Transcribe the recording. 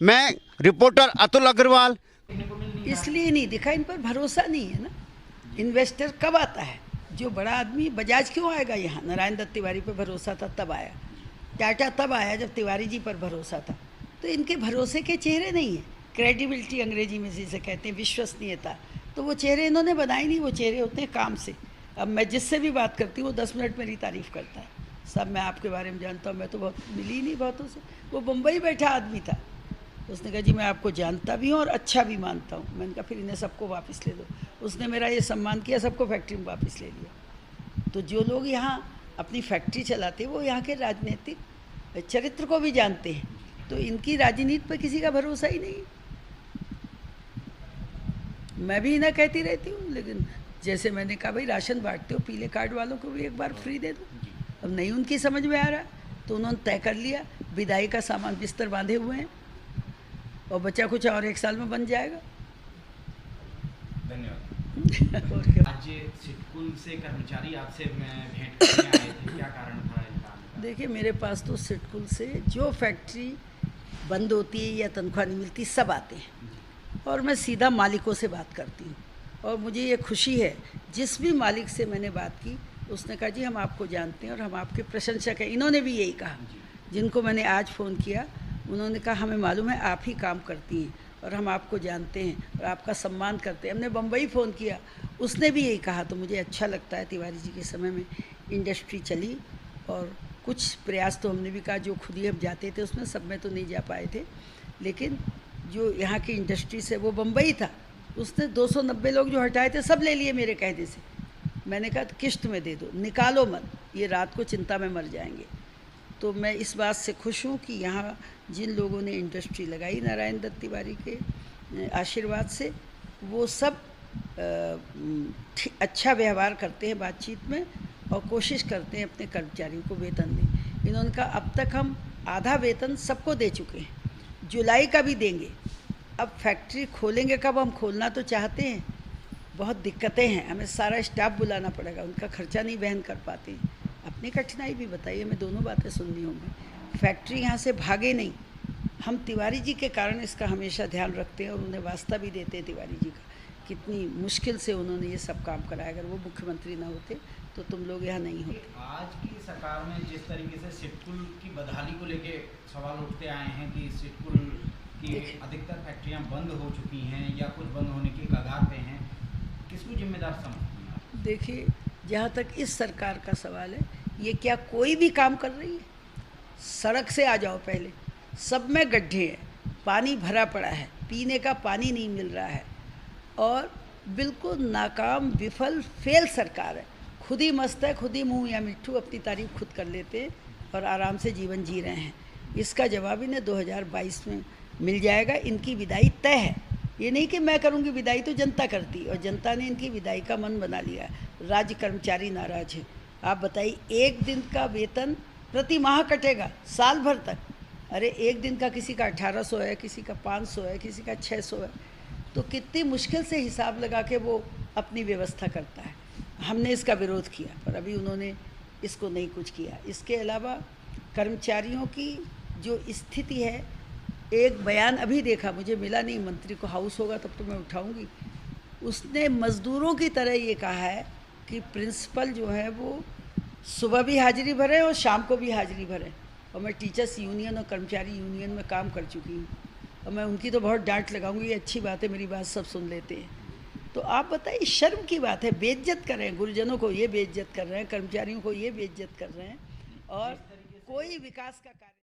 मैं रिपोर्टर अतुल अग्रवाल। इसलिए नहीं दिखा, इन पर भरोसा नहीं है ना। इन्वेस्टर कब आता है? जो बड़ा आदमी, बजाज क्यों आएगा यहाँ? नारायण दत्त तिवारी पर भरोसा था तब आया, टाटा तब आया जब तिवारी जी पर भरोसा था। तो इनके भरोसे के चेहरे नहीं है। क्रेडिबिलिटी अंग्रेजी में जिसे कहते हैं, विश्वसनीयता, तो वो चेहरे इन्होंने बनाए नहीं। वो चेहरे होते हैं काम से। अब मैं जिससे भी बात करती हूँ वो 10 मिनट मेरी तारीफ़ करता है। सब मैं आपके बारे में जानता हूँ, मैं तो बहुत मिली ही नहीं बहुतों से। वो मुंबई बैठा आदमी था, उसने कहा जी मैं आपको जानता भी हूँ और अच्छा भी मानता हूँ। मैंने कहा फिर इन्हें सबको वापस ले दो। उसने मेरा ये सम्मान किया, सबको फैक्ट्री में वापस ले लिया। तो जो लोग यहाँ अपनी फैक्ट्री चलाते हैं वो यहाँ के राजनीतिक चरित्र को भी जानते हैं। तो इनकी राजनीति पर किसी का भरोसा ही नहीं। मैं भी इन्हें कहती रहती हूँ, लेकिन जैसे मैंने कहा भाई राशन बांटते हो, पीले कार्ड वालों को भी एक बार फ्री दे दो। अब नहीं उनकी समझ में आ रहा, तो उन्होंने तय कर लिया, विदाई का सामान बिस्तर बांधे हुए हैं और बच्चा कुछ और 1 साल में बन जाएगा। धन्यवाद। आज सिडकुल से कर्मचारी आपसे भेंट करने आए थे, क्या कारण था इनका? देखिए मेरे पास तो सिडकुल से जो फैक्ट्री बंद होती है या तनख्वाह नहीं मिलती सब आते हैं और मैं सीधा मालिकों से बात करती हूँ। और मुझे ये खुशी है, जिस भी मालिक से मैंने बात की उसने कहा जी हम आपको जानते हैं और हम आपके प्रशंसक हैं। इन्होंने भी यही कहा, जिनको मैंने आज फ़ोन किया उन्होंने कहा हमें मालूम है आप ही काम करती हैं और हम आपको जानते हैं और आपका सम्मान करते हैं। हमने बम्बई फ़ोन किया, उसने भी यही कहा। तो मुझे अच्छा लगता है, तिवारी जी के समय में इंडस्ट्री चली और कुछ प्रयास तो हमने भी कहा, जो खुद ही हम जाते थे उसमें, सब में तो नहीं जा पाए थे, लेकिन जो यहाँ की इंडस्ट्री से वो बम्बई था, उसने 290 लोग जो हटाए थे सब ले लिए मेरे कहने से। मैंने कहा किश्त में दे दो, निकालो मत, ये रात को चिंता में मर जाएंगे। तो मैं इस बात से खुश हूँ कि यहाँ जिन लोगों ने इंडस्ट्री लगाई नारायण दत्त तिवारी के आशीर्वाद से, वो सब अच्छा व्यवहार करते हैं बातचीत में और कोशिश करते हैं अपने कर्मचारियों को वेतन दें। इन्होंने कहा अब तक हम आधा वेतन सबको दे चुके हैं, जुलाई का भी देंगे। अब फैक्ट्री खोलेंगे कब? हम खोलना तो चाहते हैं, बहुत दिक्कतें हैं, हमें सारा स्टाफ बुलाना पड़ेगा, उनका खर्चा नहीं वहन कर पाते हैं। अपनी कठिनाई भी बताइए, मैं दोनों बातें सुननी होंगी। फैक्ट्री यहाँ से भागे नहीं। हम तिवारी जी के कारण इसका हमेशा ध्यान रखते हैं और उन्हें वास्ता भी देते हैं तिवारी जी का, कितनी मुश्किल से उन्होंने ये सब काम कराया। अगर वो मुख्यमंत्री ना होते तो तुम लोग यहाँ नहीं होते। आज की सरकार में जिस तरीके से सिडकुल की बदहाली को लेके सवाल उठते आए हैं कि सिडकुल की अधिकतर फैक्ट्रियाँ बंद हो चुकी हैं या कुछ बंद होने की कगार पे हैं, किसको जिम्मेदार समझते हैं आप? देखिए जहाँ तक इस सरकार का सवाल है, ये क्या कोई भी काम कर रही है? सड़क से आ जाओ, पहले सब में गड्ढे हैं, पानी भरा पड़ा है, पीने का पानी नहीं मिल रहा है और बिल्कुल नाकाम, विफल, फेल सरकार है। खुद ही मस्त है, खुद ही मुँह या मिट्ठू, अपनी तारीफ खुद कर लेते हैं और आराम से जीवन जी रहे हैं। इसका जवाब इन्हें 2022 में मिल जाएगा। इनकी विदाई तय है। ये नहीं कि मैं करूँगी विदाई, तो जनता करती, और जनता ने इनकी विदाई का मन बना लिया है। राज्य कर्मचारी नाराज है। आप बताइए, 1 दिन का वेतन प्रति माह कटेगा साल भर तक। अरे 1 दिन का किसी का 1800 है, किसी का 500 है, किसी का 600 है, तो कितनी मुश्किल से हिसाब लगा के वो अपनी व्यवस्था करता है। हमने इसका विरोध किया पर अभी उन्होंने इसको नहीं कुछ किया। इसके अलावा कर्मचारियों की जो स्थिति है, एक बयान अभी देखा, मुझे मिला नहीं, मंत्री को हाउस होगा तब तो मैं उठाऊंगी। उसने मज़दूरों की तरह ये कहा है कि प्रिंसिपल जो है वो सुबह भी हाजिरी भरे और शाम को भी हाजिरी भरे। और मैं टीचर्स यूनियन और कर्मचारी यूनियन में काम कर चुकी हूँ और मैं उनकी तो बहुत डांट लगाऊंगी। ये अच्छी बात है, मेरी बात सब सुन लेते हैं। तो आप बताइए, शर्म की बात है, बेइज्जत कर रहे हैं, गुरुजनों को ये बेइज्जत कर रहे हैं, कर्मचारियों को ये बेइज्जत कर रहे हैं और कोई विकास का कार्य